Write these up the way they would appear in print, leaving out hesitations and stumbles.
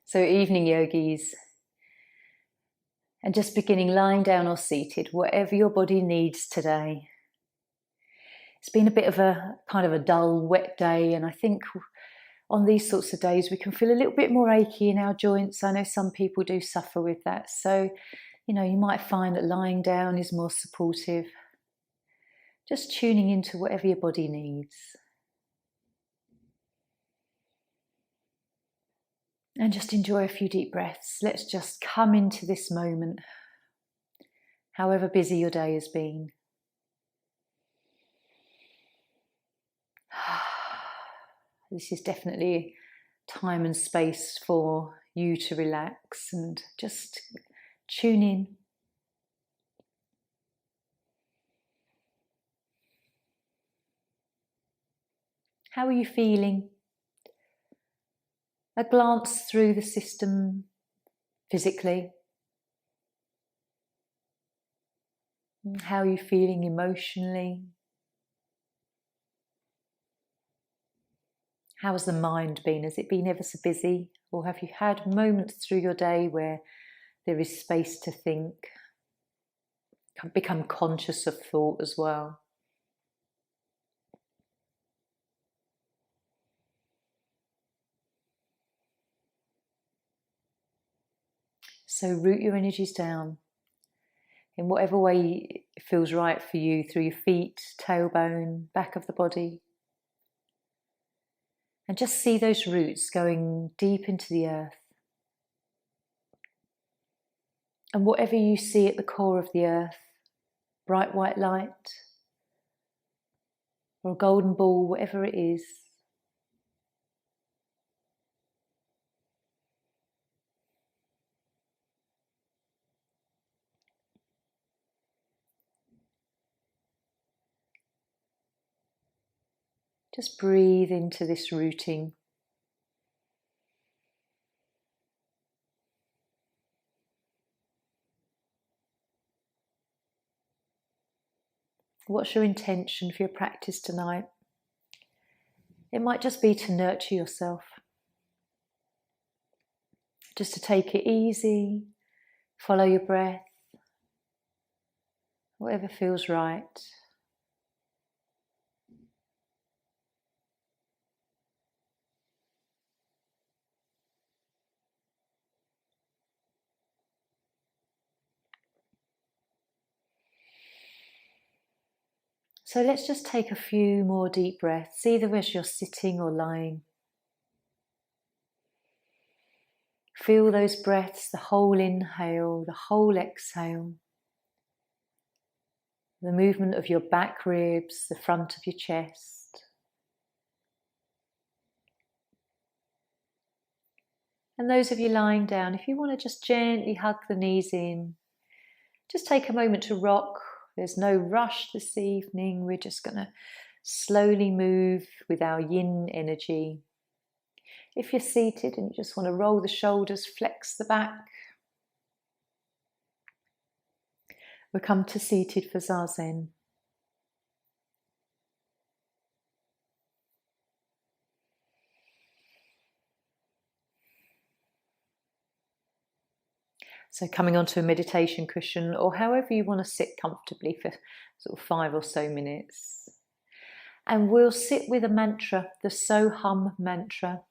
So evening yogis, and just beginning lying down or seated, whatever your body needs today. It's been a bit of a kind of a dull, wet day, and I think on these sorts of days we can feel a little bit more achy in our joints. I know some people do suffer with that, so you might find that lying down is more supportive. Just tuning into whatever your body needs. And just enjoy a few deep breaths. Let's just come into this moment, however busy your day has been. This is definitely time and space for you to relax and just tune in. How are you feeling? A glance through the system physically. How are you feeling emotionally? How has the mind been? Has it been ever so busy? Or have you had moments through your day where there is space to think, become conscious of thought as well? So root your energies down in whatever way it feels right for you, through your feet, tailbone, back of the body. And just see those roots going deep into the earth. And whatever you see at the core of the earth, bright white light, or a golden ball, whatever it is, just breathe into this rooting. What's your intention for your practice tonight? It might just be to nurture yourself, just to take it easy, follow your breath, whatever feels right. So let's just take a few more deep breaths, either as you're sitting or lying. Feel those breaths, the whole inhale, the whole exhale. The movement of your back ribs, the front of your chest. And those of you lying down, if you want to just gently hug the knees in, just take a moment to rock. There's no rush this evening. We're just going to slowly move with our yin energy. If you're seated and you just want to roll the shoulders, flex the back, we'll come to seated for Zazen. So coming onto a meditation cushion, or however you want to sit comfortably for sort of 5 or so minutes. And we'll sit with a mantra, the So-Hum mantra.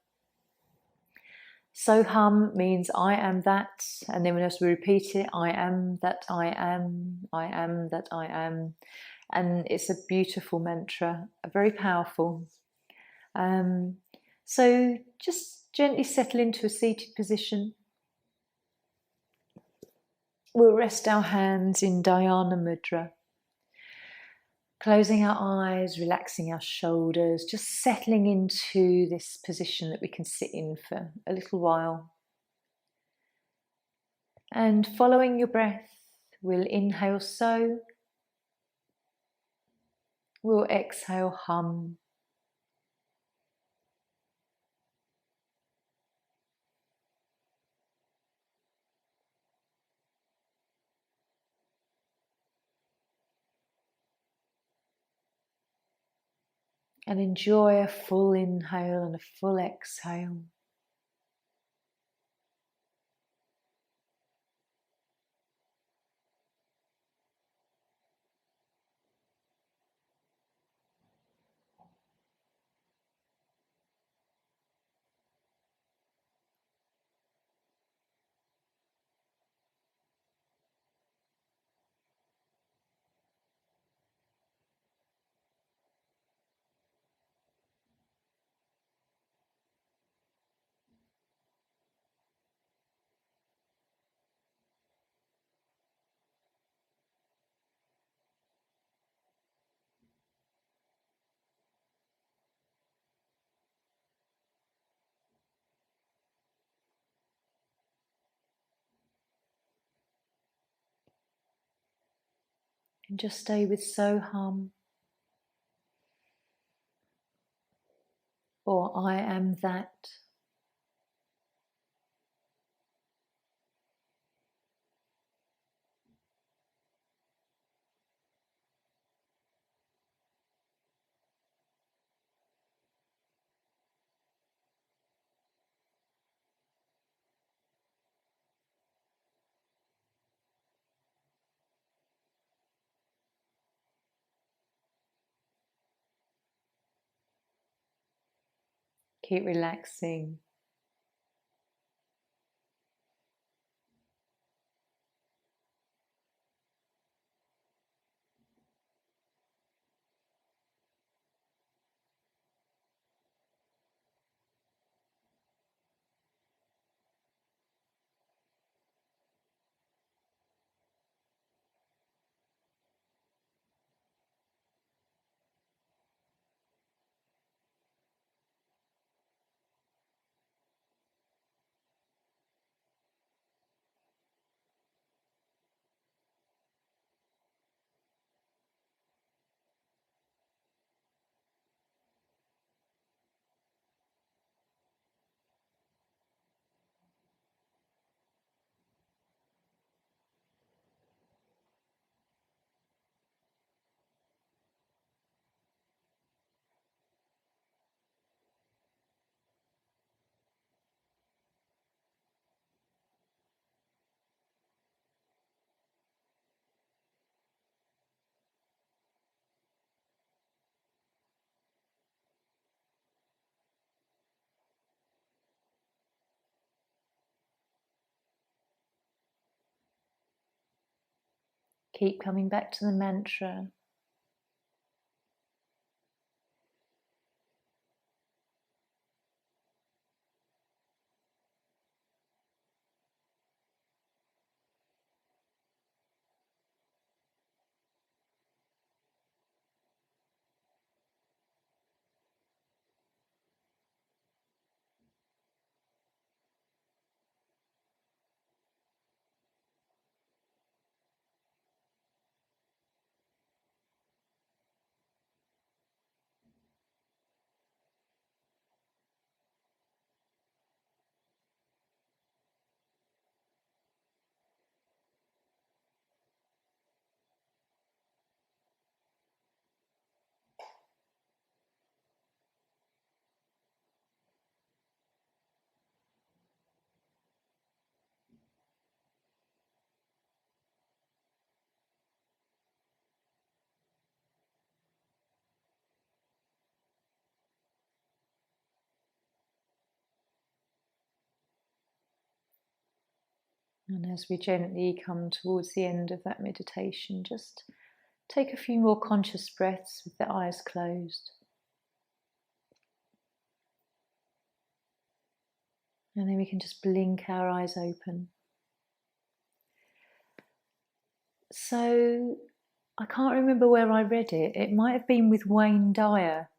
So-Hum means I am that, and then as we repeat it, I am that I am, I am that I am. And it's a beautiful mantra, very powerful. So just gently settle into a seated position. We'll rest our hands in Dhyana Mudra, closing our eyes, relaxing our shoulders, just settling into this position that we can sit in for a little while. And following your breath, we'll inhale So, we'll exhale Hum. And enjoy a full inhale and a full exhale. can just stay with so hum, or I am that. Keep relaxing. Keep coming back to the mantra. And as we gently come towards the end of that meditation, just take a few more conscious breaths with the eyes closed. And then we can just blink our eyes open. So I can't remember where I read it. It might have been with Wayne Dyer.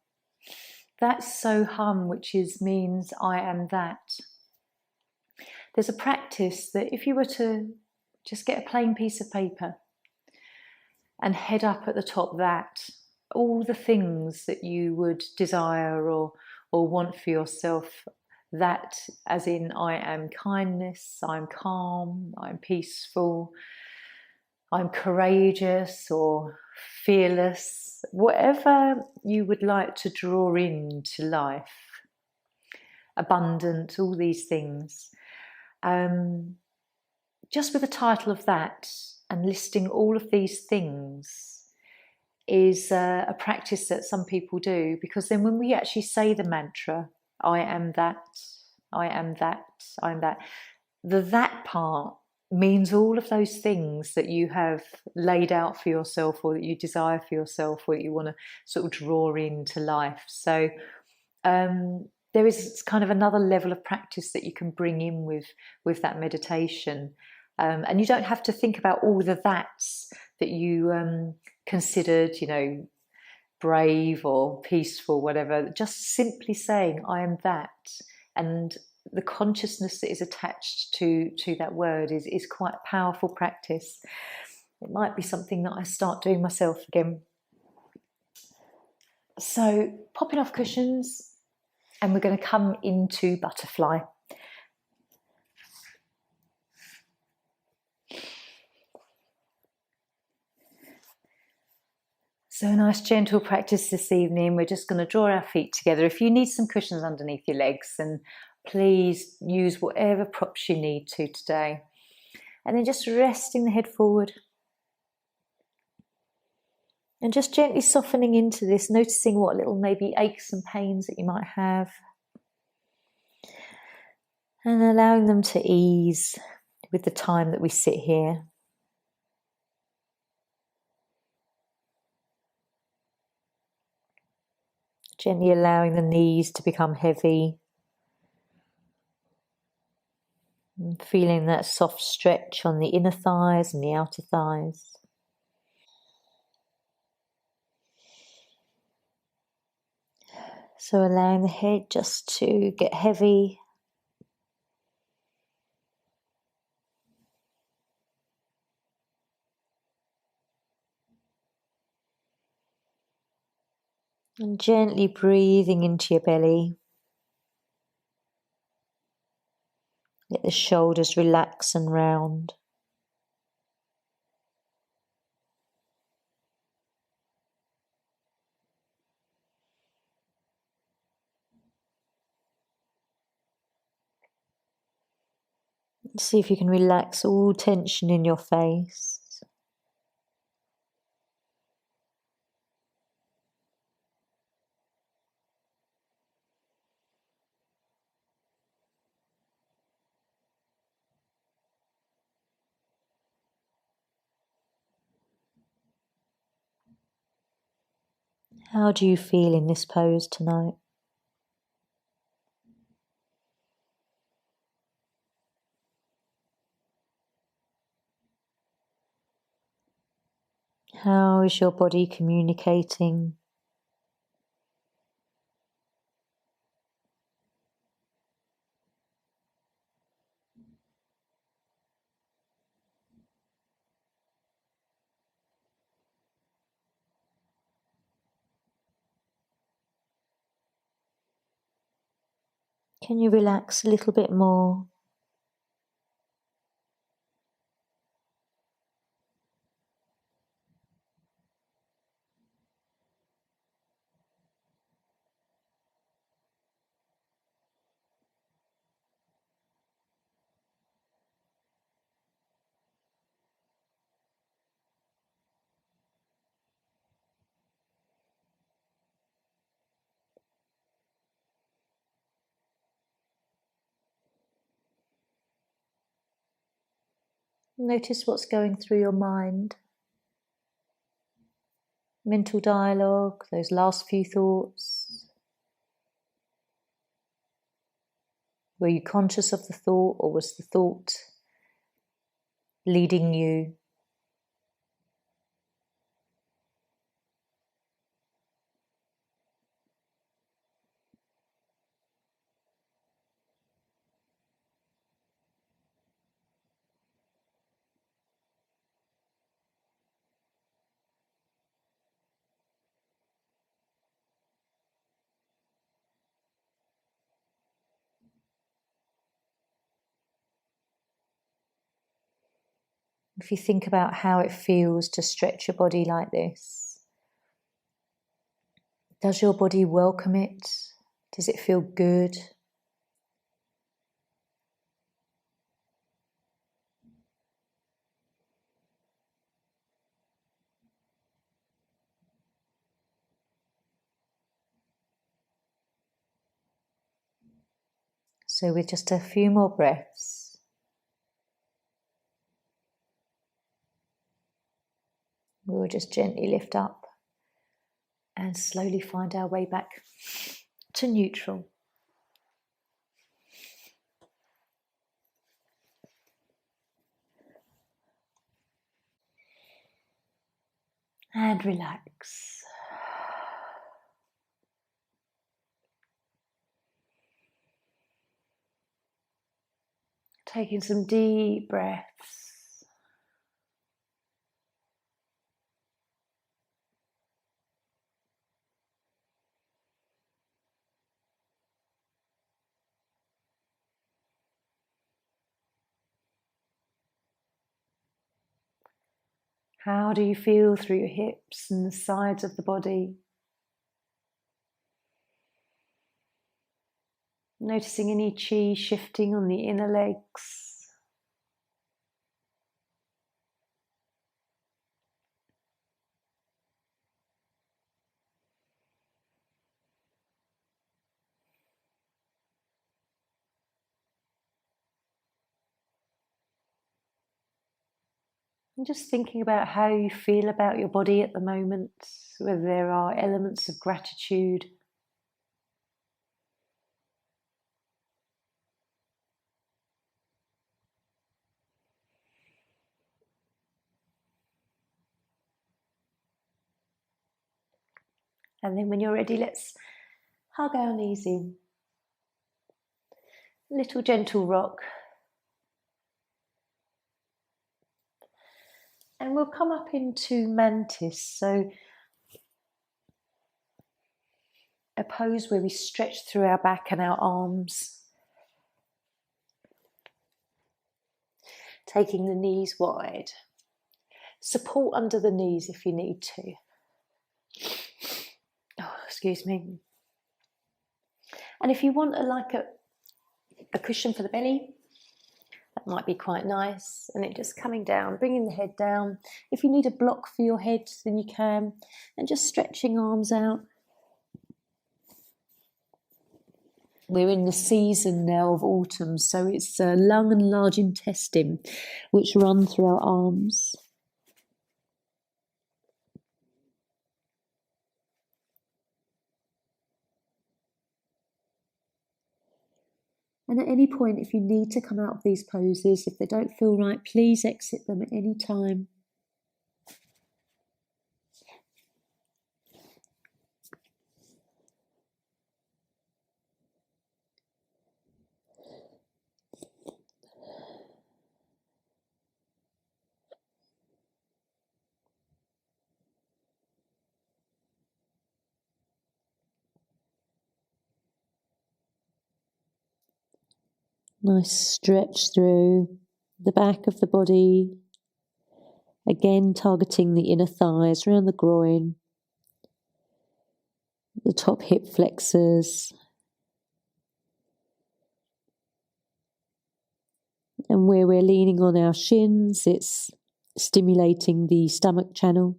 That's so hum, which means I am that. There's a practice that if you were to just get a plain piece of paper and head up at the top that, all the things that you would desire or want for yourself, that as in I am kindness, I'm calm, I'm peaceful, I'm courageous or fearless, whatever you would like to draw into life, abundant, all these things. Just with the title of that and listing all of these things is a practice that some people do, because then when we actually say the mantra, I am that, I am that, I am that, the that part means all of those things that you have laid out for yourself or that you desire for yourself or that you want to sort of draw into life. So there is kind of another level of practice that you can bring in with that meditation. And you don't have to think about all the that's that you considered, brave or peaceful, whatever. Just simply saying, I am that. And the consciousness that is attached to that word is quite a powerful practice. It might be something that I start doing myself again. So popping off cushions, and we're going to come into butterfly. So a nice gentle practice this evening. We're just going to draw our feet together. If you need some cushions underneath your legs, then please use whatever props you need to today. And then just resting the head forward. And just gently softening into this, noticing what little maybe aches and pains that you might have. And allowing them to ease with the time that we sit here. Gently allowing the knees to become heavy. And feeling that soft stretch on the inner thighs and the outer thighs. So allowing the head just to get heavy. And gently breathing into your belly. Let the shoulders relax and round. See if you can relax all tension in your face. How do you feel in this pose tonight? How is your body communicating? Can you relax a little bit more? Notice what's going through your mind. Mental dialogue, those last few thoughts. Were you conscious of the thought, or was the thought leading you? If you think about how it feels to stretch your body like this, does your body welcome it? Does it feel good? So with just a few more breaths, we'll just gently lift up and slowly find our way back to neutral. And relax. Taking some deep breaths. How do you feel through your hips and the sides of the body? Noticing any chi shifting on the inner legs. And just thinking about how you feel about your body at the moment, whether there are elements of gratitude. And then when you're ready, let's hug our knees in. Little gentle rock. And we'll come up into mantis, so a pose where we stretch through our back and our arms, taking the knees wide. Support under the knees if you need to. Oh, excuse me. And if you want a cushion for the belly, that might be quite nice. And it just coming down, bringing the head down. If you need a block for your head, then you can. And just stretching arms out. We're in the season now of autumn, so it's lung and large intestine which run through our arms. And at any point, if you need to come out of these poses, if they don't feel right, please exit them at any time. Nice stretch through the back of the body. Again, targeting the inner thighs, around the groin, the top hip flexors. And where we're leaning on our shins, it's stimulating the stomach channel.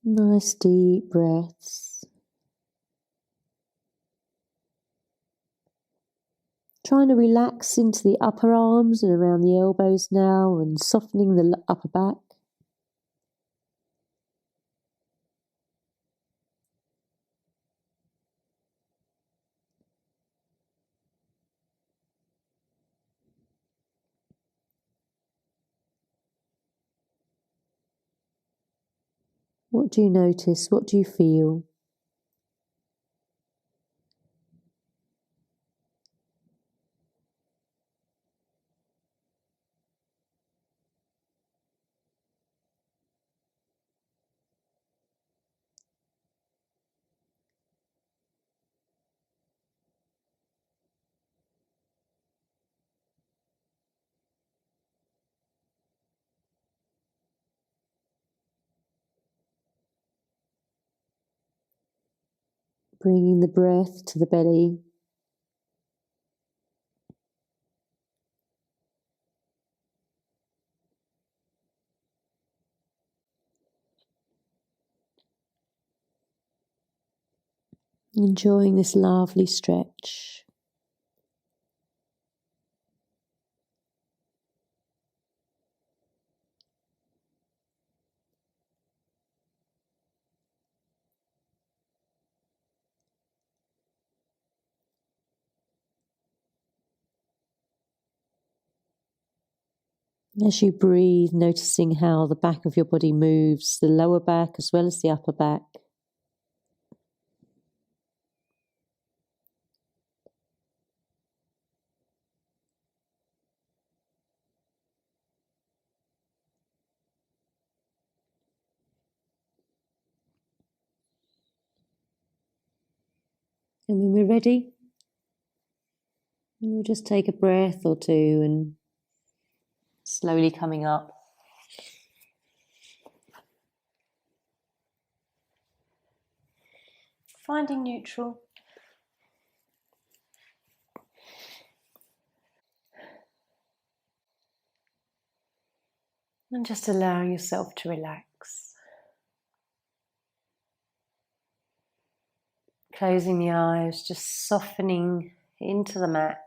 Nice deep breaths. Trying to relax into the upper arms and around the elbows now, and softening the upper back. What do you notice? What do you feel? Bringing the breath to the belly. Enjoying this lovely stretch. As you breathe, noticing how the back of your body moves, the lower back as well as the upper back. And when we're ready, we'll just take a breath or two and slowly coming up. Finding neutral. And just allowing yourself to relax. Closing the eyes, just softening into the mat.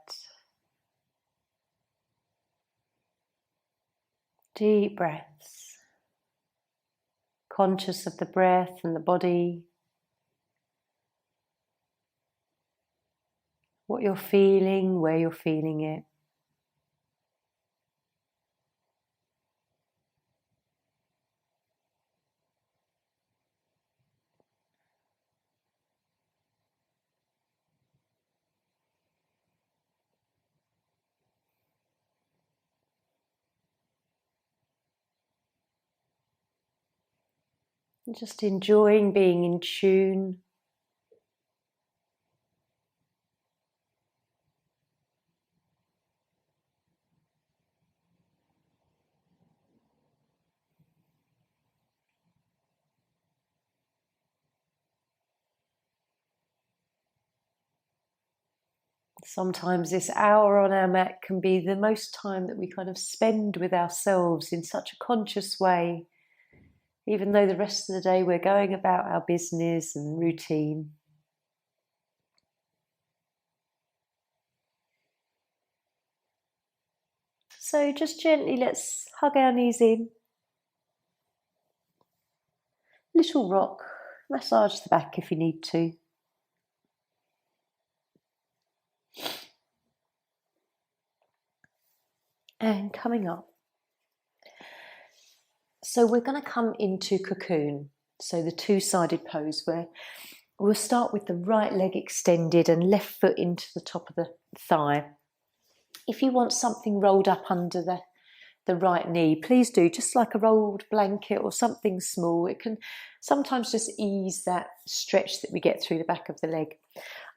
Deep breaths. Conscious of the breath and the body. What you're feeling, where you're feeling it. And just enjoying being in tune. Sometimes this hour on our mat can be the most time that we kind of spend with ourselves in such a conscious way, even though the rest of the day we're going about our business and routine. So just gently let's hug our knees in. Little rock, massage the back if you need to. And coming up. So we're going to come into cocoon, so the two-sided pose, where we'll start with the right leg extended and left foot into the top of the thigh. If you want something rolled up under the right knee, please do, just like a rolled blanket or something small. It can sometimes just ease that stretch that we get through the back of the leg.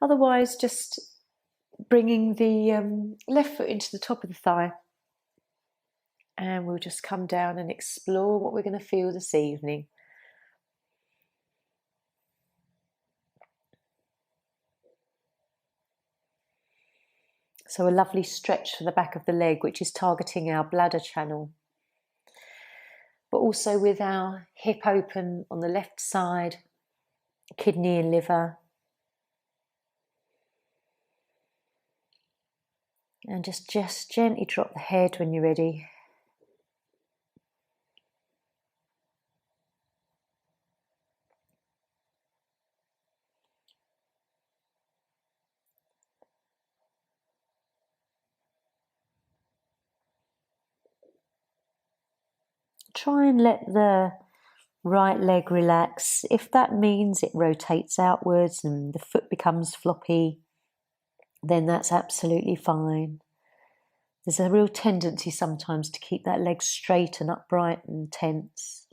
Otherwise, just bringing the left foot into the top of the thigh. And we'll just come down and explore what we're going to feel this evening. So a lovely stretch for the back of the leg, which is targeting our bladder channel. But also with our hip open on the left side, kidney and liver. And just gently drop the head when you're ready. Try and let the right leg relax. If that means it rotates outwards and the foot becomes floppy, then that's absolutely fine. There's a real tendency sometimes to keep that leg straight and upright and tense.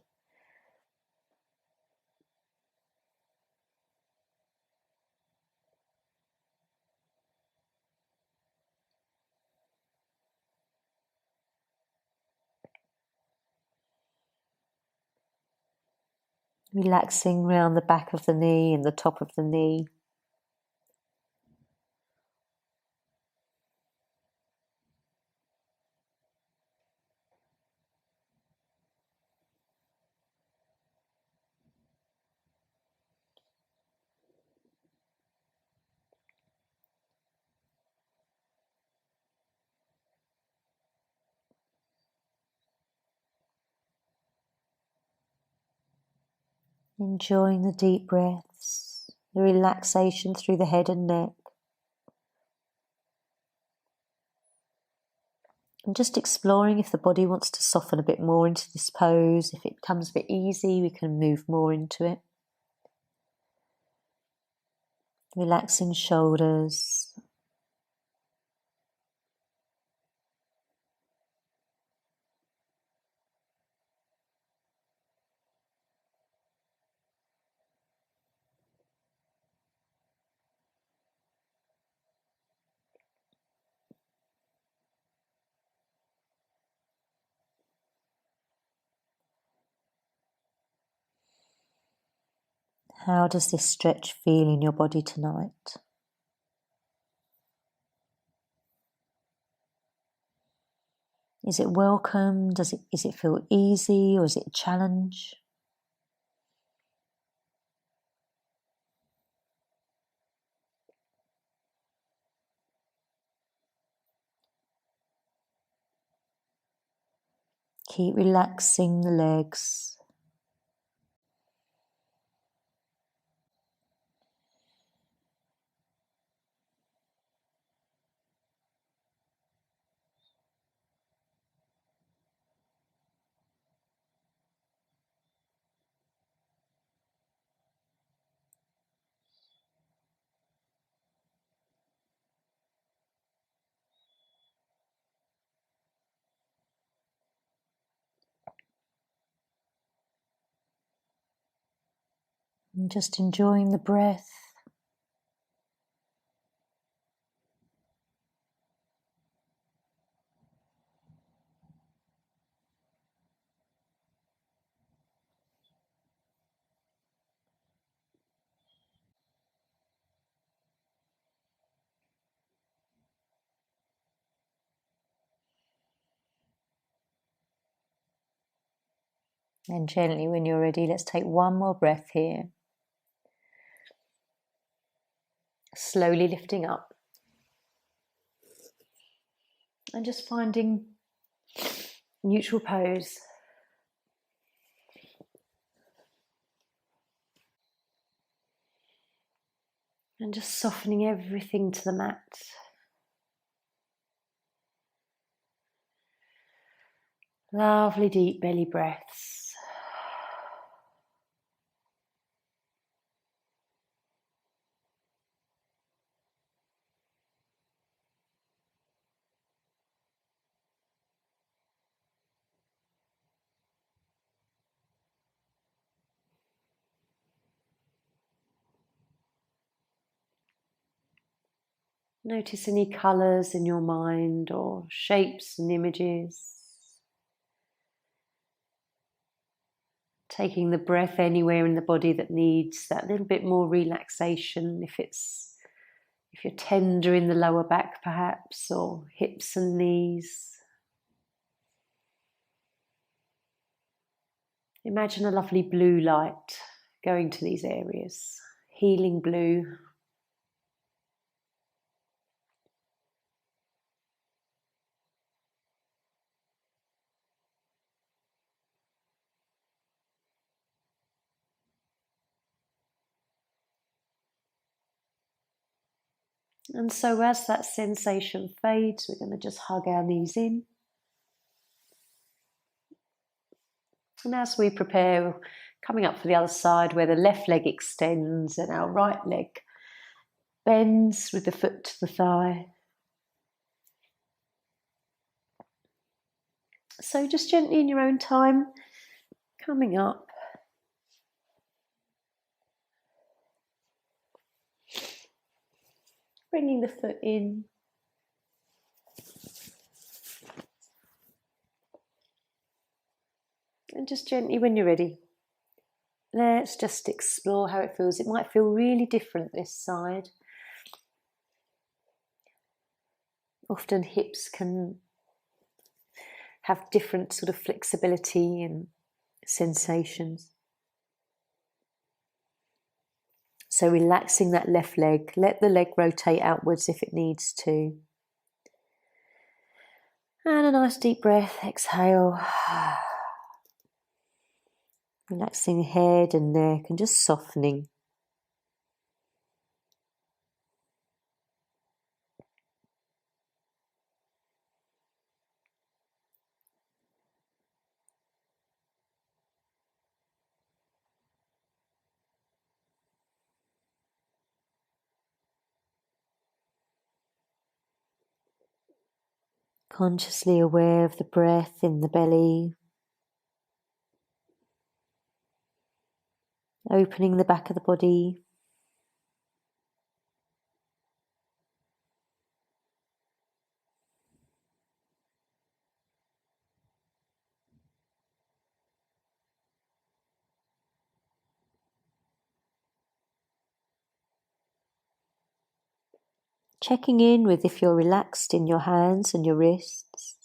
Relaxing around the back of the knee and the top of the knee. Enjoying the deep breaths, the relaxation through the head and neck. And just exploring if the body wants to soften a bit more into this pose. If it becomes a bit easy, we can move more into it. Relaxing shoulders. How does this stretch feel in your body tonight? Is it welcome? Is it feel easy, or is it a challenge? Keep relaxing the legs. And just enjoying the breath. And gently, when you're ready, let's take one more breath here. Slowly lifting up. And just finding neutral pose. And just softening everything to the mat. Lovely deep belly breaths. Notice any colours in your mind or shapes and images. Taking the breath anywhere in the body that needs that little bit more relaxation. If you're tender in the lower back perhaps, or hips and knees. Imagine a lovely blue light going to these areas. Healing blue. And so as that sensation fades, we're going to just hug our knees in. And as we prepare, coming up for the other side where the left leg extends and our right leg bends with the foot to the thigh. So just gently in your own time, coming up. Bringing the foot in. And just gently when you're ready, let's just explore how it feels. It might feel really different this side. Often hips can have different sort of flexibility and sensations. So relaxing that left leg, let the leg rotate outwards if it needs to. And a nice deep breath, exhale. Relaxing the head and neck and just softening. Consciously aware of the breath in the belly. Opening the back of the body. Checking in with if you're relaxed in your hands and your wrists.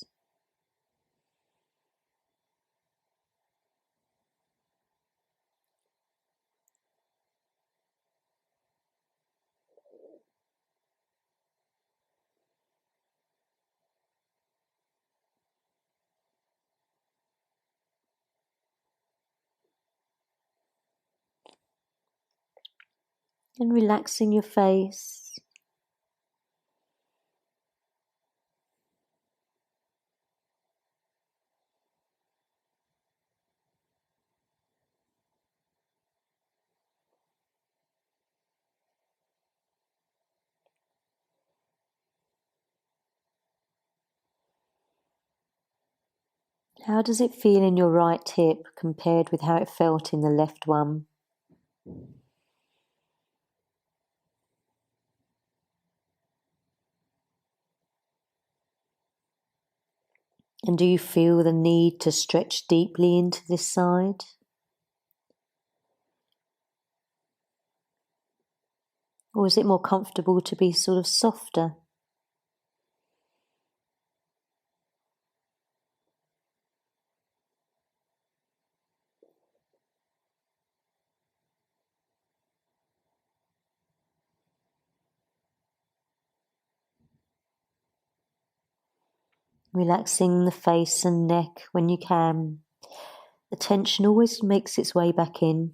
And relaxing your face. How does it feel in your right hip compared with how it felt in the left one? And do you feel the need to stretch deeply into this side? Or is it more comfortable to be sort of softer? Relaxing the face and neck when you can. The tension always makes its way back in.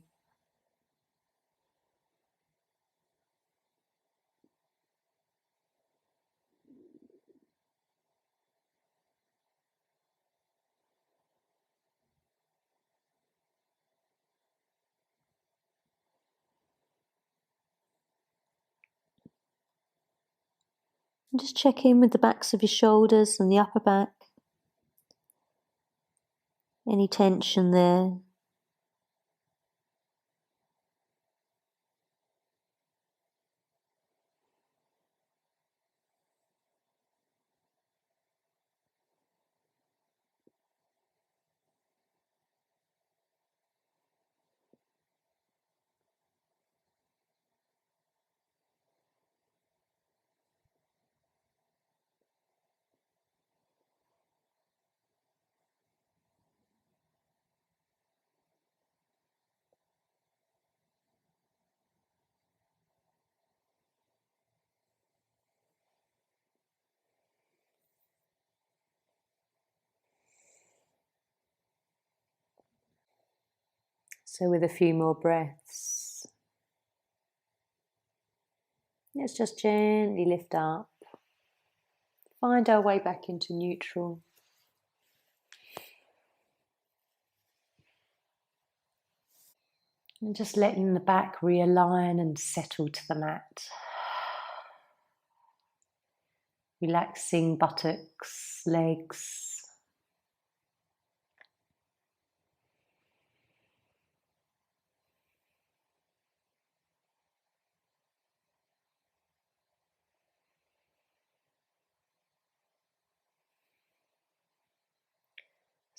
And just check in with the backs of your shoulders and the upper back. Any tension there? So with a few more breaths, let's just gently lift up. Find our way back into neutral. And just letting the back realign and settle to the mat. Relaxing buttocks, legs.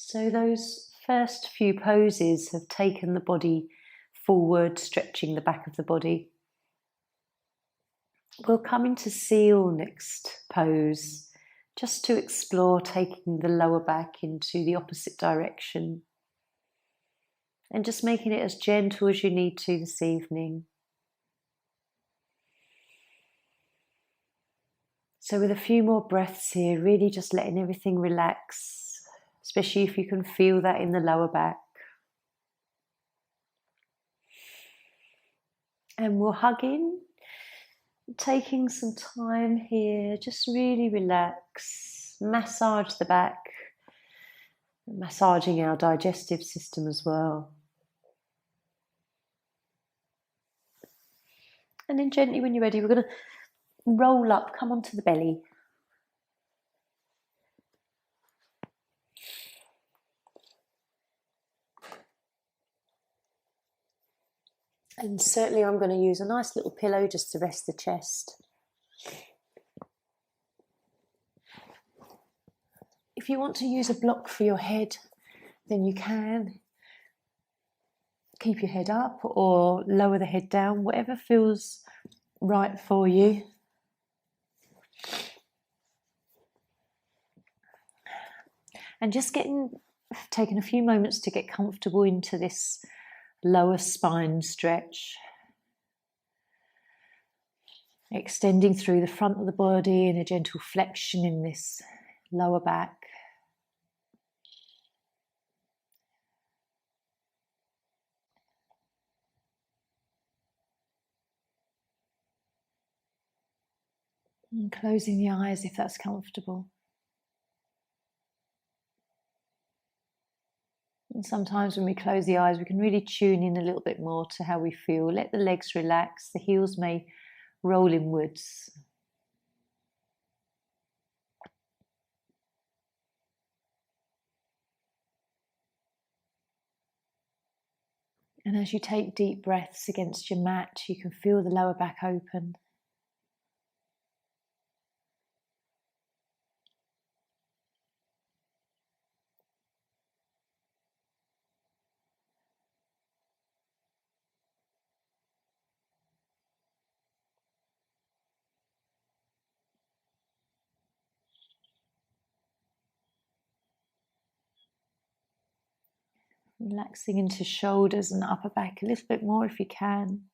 So those first few poses have taken the body forward, stretching the back of the body. We'll come into seal next pose, just to explore taking the lower back into the opposite direction and just making it as gentle as you need to this evening. So with a few more breaths here, really just letting everything relax, especially if you can feel that in the lower back. And we'll hug in, taking some time here, just really relax, massage the back, massaging our digestive system as well. And then gently when you're ready, we're going to roll up, come onto the belly. And certainly I'm going to use a nice little pillow just to rest the chest. If you want to use a block for your head, then you can. Keep your head up or lower the head down, whatever feels right for you. And just taking a few moments to get comfortable into this lower spine stretch. Extending through the front of the body in a gentle flexion in this lower back. And closing the eyes if that's comfortable. And sometimes when we close the eyes, we can really tune in a little bit more to how we feel. Let the legs relax. The heels may roll inwards. And as you take deep breaths against your mat, you can feel the lower back open. Relaxing into shoulders and upper back a little bit more if you can.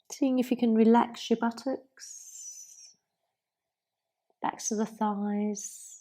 Seeing if you can relax your buttocks, backs of the thighs.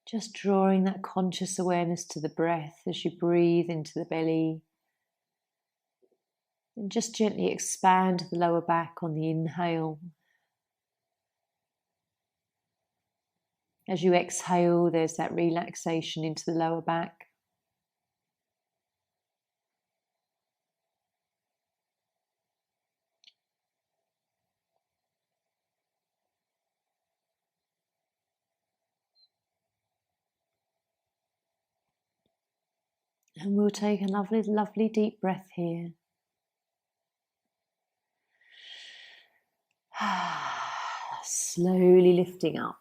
Just drawing that conscious awareness to the breath as you breathe into the belly. And just gently expand the lower back on the inhale. As you exhale, there's that relaxation into the lower back. And we'll take a lovely, lovely deep breath here. Slowly lifting up.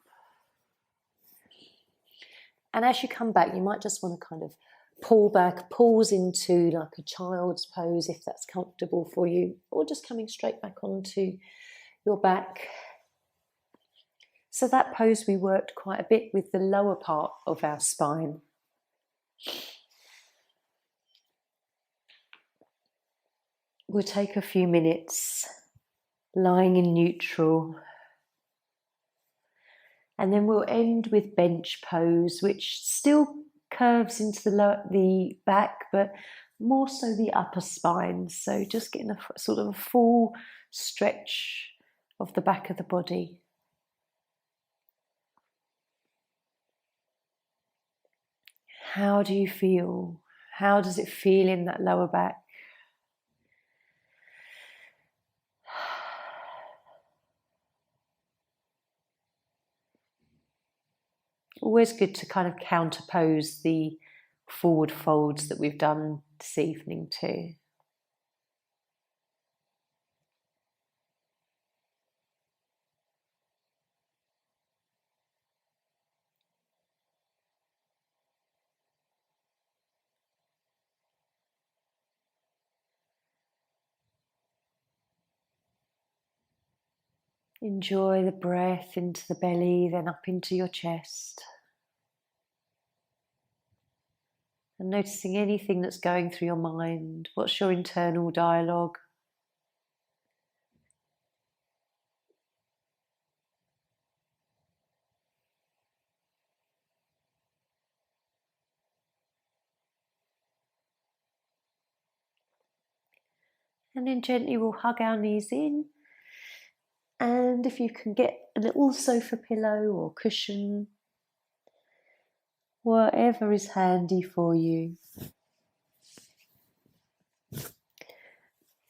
And as you come back, you might just want to kind of pull back, pause into like a child's pose if that's comfortable for you, or just coming straight back onto your back. So that pose we worked quite a bit with the lower part of our spine. We'll take a few minutes lying in neutral. And then we'll end with bench pose, which still curves into the back, but more so the upper spine. So just getting a sort of a full stretch of the back of the body. How do you feel? How does it feel in that lower back? Always good to kind of counterpose the forward folds that we've done this evening too. Enjoy the breath into the belly, then up into your chest. And noticing anything that's going through your mind. What's your internal dialogue? And then gently we'll hug our knees in. And if you can get a little sofa pillow or cushion, whatever is handy for you,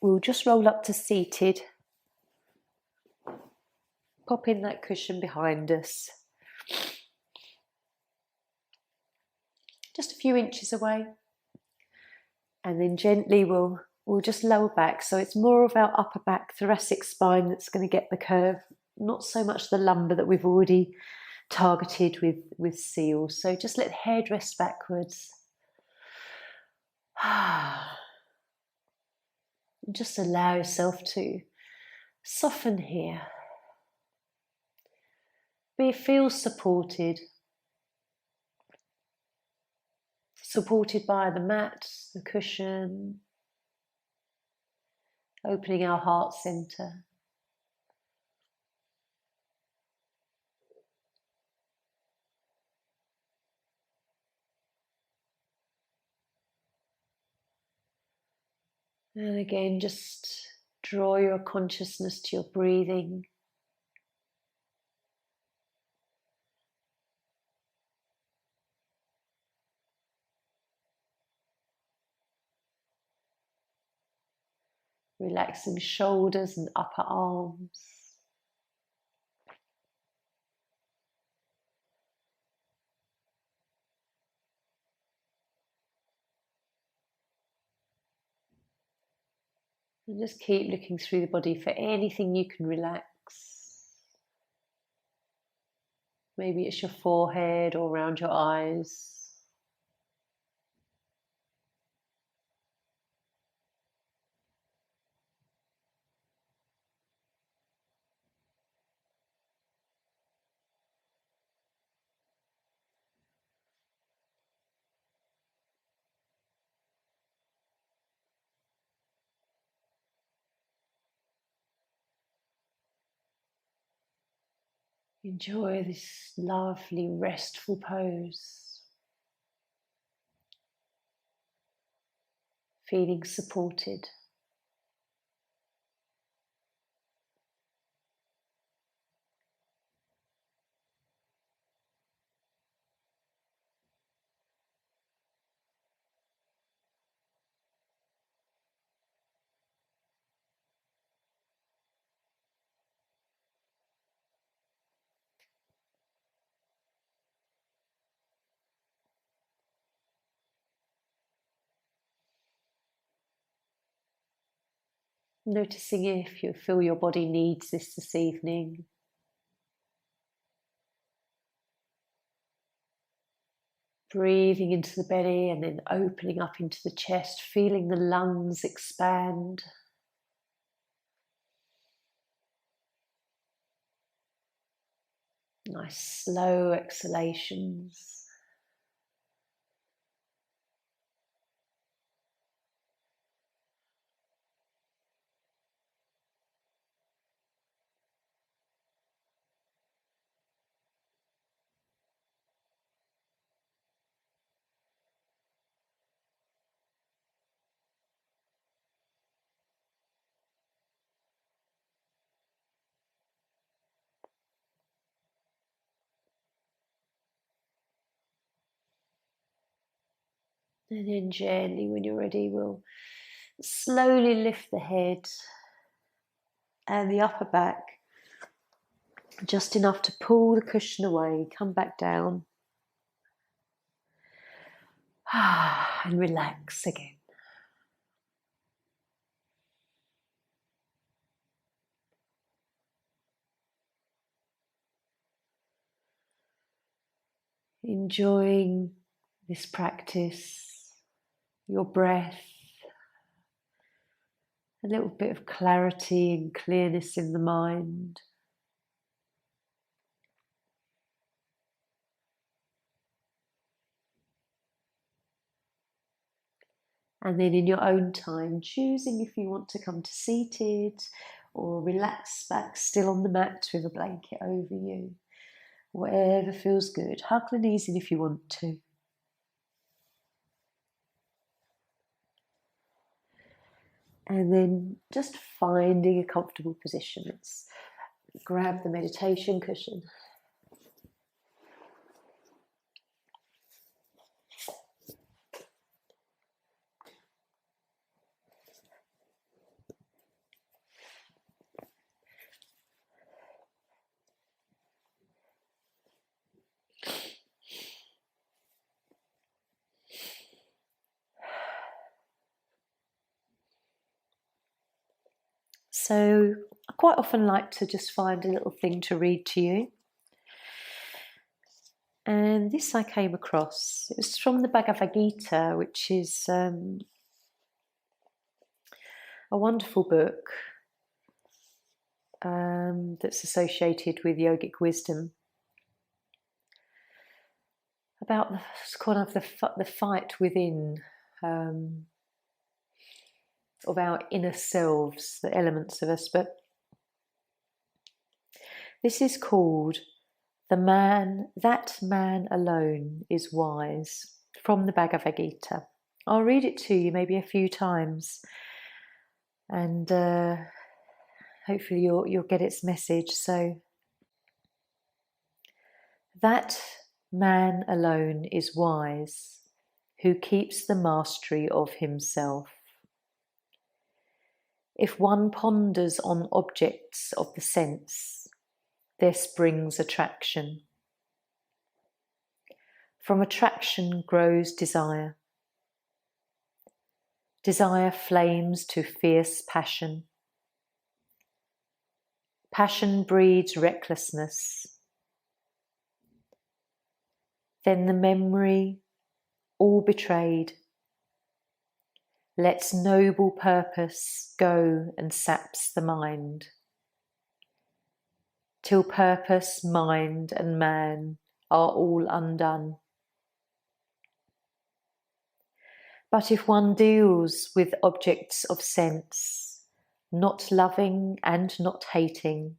we'll just roll up to seated. Pop in that cushion behind us. Just a few inches away. And then gently we'll just lower back. So it's more of our upper back thoracic spine that's going to get the curve, not so much the lumbar that we've already targeted with seal. So just let the head rest backwards. Just allow yourself to soften here. Feel supported. Supported by the mat, the cushion, opening our heart center. And again, just draw your consciousness to your breathing. Relaxing shoulders and upper arms. And just keep looking through the body for anything you can relax. Maybe it's your forehead or around your eyes. Enjoy this lovely, restful pose. Feeling supported. Noticing if you feel your body needs this evening. Breathing into the belly and then opening up into the chest, feeling the lungs expand. Nice slow exhalations. And then gently, when you're ready, we'll slowly lift the head and the upper back, just enough to pull the cushion away, come back down, and relax again. Enjoying this practice, your breath, a little bit of clarity and clearness in the mind. And then in your own time, choosing if you want to come to seated or relax back still on the mat with a blanket over you. Whatever feels good. Hug the knees in if you want to. And then just finding a comfortable position. Let's grab the meditation cushion. So I quite often like to just find a little thing to read to you. And this I came across. It was from the Bhagavad Gita, which is a wonderful book that's associated with yogic wisdom. About kind of the fight within of our inner selves, the elements of us. But this is called That Man Alone is Wise, from the Bhagavad Gita. I'll read it to you maybe a few times, and hopefully you'll get its message. So, that man alone is wise, who keeps the mastery of himself. If one ponders on objects of the sense, there springs attraction. From attraction grows desire. Desire flames to fierce passion. Passion breeds recklessness. Then the memory, all betrayed, lets noble purpose go and saps the mind, till purpose, mind, and man are all undone. But if one deals with objects of sense, not loving and not hating,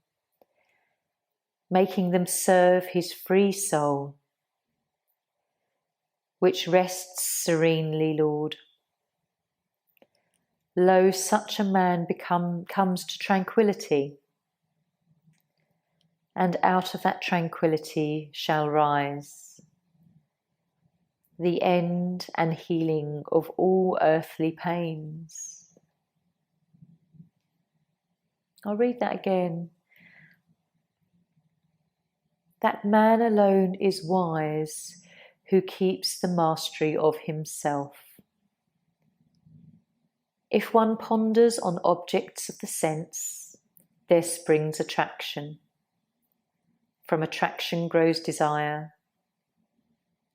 making them serve his free soul, which rests serenely, Lord, lo, such a man comes to tranquility, and out of that tranquility shall rise the end and healing of all earthly pains. I'll read that again. That man alone is wise, who keeps the mastery of himself. If one ponders on objects of the sense, there springs attraction. From attraction grows desire.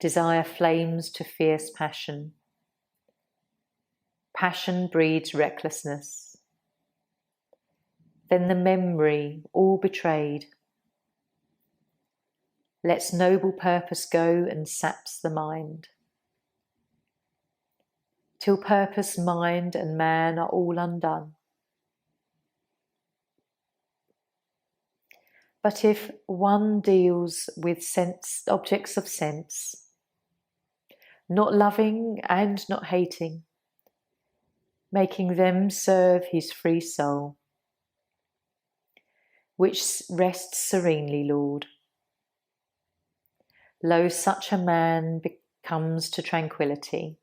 Desire flames to fierce passion. Passion breeds recklessness. Then the memory, all betrayed, lets noble purpose go and saps the mind, till purpose, mind, and man are all undone. But if one deals with objects of sense, not loving and not hating, making them serve his free soul, which rests serenely, Lord, lo, such a man comes to tranquility,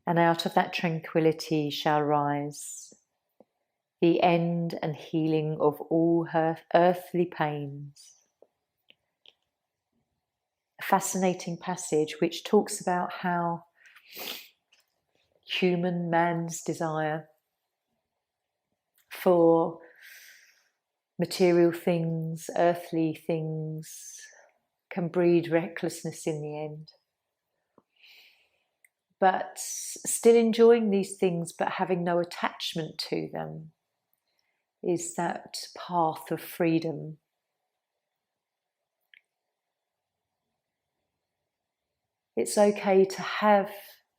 and out of that tranquility shall rise the end and healing of all her earthly pains. A fascinating passage which talks about how human man's desire for material things, earthly things, can breed recklessness in the end. But still enjoying these things but having no attachment to them is that path of freedom. It's okay to have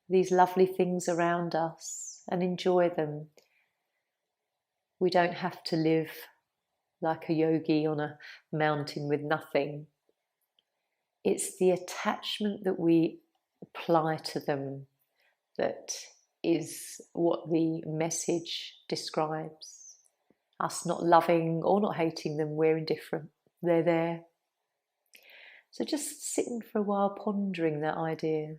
these lovely things around us and enjoy them. We don't have to live like a yogi on a mountain with nothing. It's the attachment that we apply to them that is what the message describes. Us not loving or not hating them, we're indifferent. They're there. So just sitting for a while pondering that idea.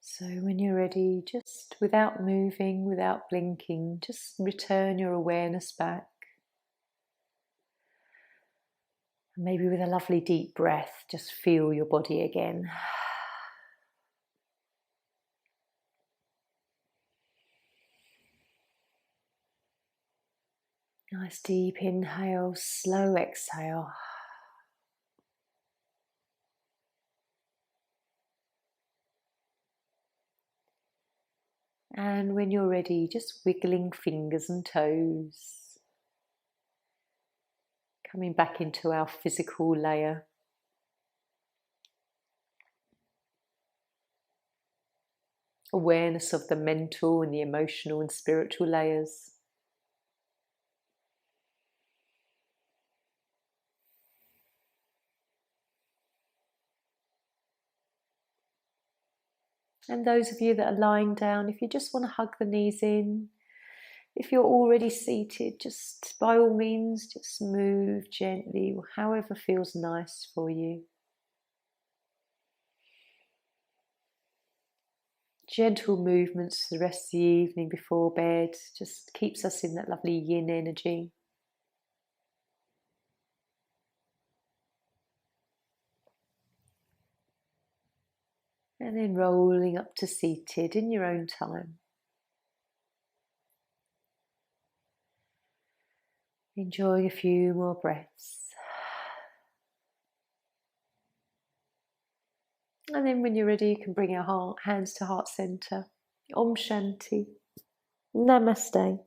So when you're ready, just without moving, without blinking, just return your awareness back. Maybe with a lovely deep breath, just feel your body again. Nice deep inhale, slow exhale. And when you're ready, just wiggling fingers and toes. Coming back into our physical layer. Awareness of the mental and the emotional and spiritual layers. And those of you that are lying down, if you just want to hug the knees in, if you're already seated, just by all means, just move gently, however feels nice for you. Gentle movements for the rest of the evening before bed just keeps us in that lovely yin energy. And then rolling up to seated in your own time. Enjoying a few more breaths. And then when you're ready, you can bring your hands to heart center. Om Shanti. Namaste.